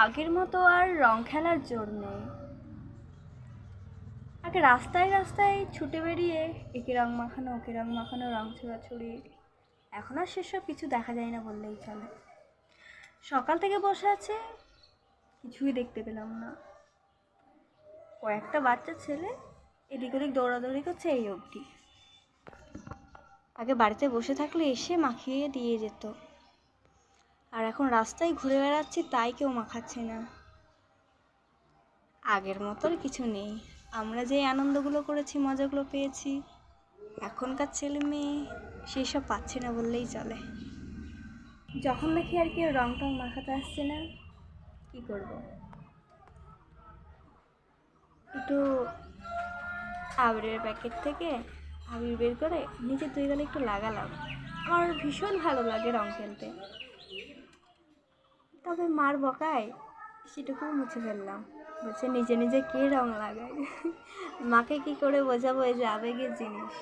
আগের মতো আর রং খেলার জোর নেই। আগে রাস্তায় রাস্তায় ছুটে বেরিয়ে একে রং মাখানো ওকে রং মাখানো, রং ছোড়াছুড়ি। এখন আর সেসব কিছু দেখা যায় না বললেই চলে। সকাল থেকে বসে আছে, কিছুই দেখতে পেলাম না। কয়েকটা বাচ্চা ছেলে এদিক ওদিক দৌড়াদৌড়ি করছে এই অবধি। আগে বাড়িতে বসে থাকলে এসে মাখিয়ে দিয়ে যেত, আর এখন রাস্তায় ঘুরে বেড়াচ্ছি তাই কেউ মাখাচ্ছে না। আগের মতো আর কিছু নেই। আমরা যে আনন্দগুলো করেছি, মজাগুলো পেয়েছি, এখনকার ছেলে মেয়ে সেই সব পাচ্ছে না বললেই চলে। যখন দেখি আর কেউ রং টং মাখাতে আসছে না, কি করব, একটু আবিরের প্যাকেট থেকে আবির বের করে নিজের দুই গালে একটু লাগালাম। আমার ভীষণ ভালো লাগে রং খেলতে, তবে মার বকায় সেটুকুও মুছে ফেললাম। বলছে নিজে নিজে কে রং লাগায়। মাকে কি করে বোঝাবো, এই যে আবেগের জিনিস।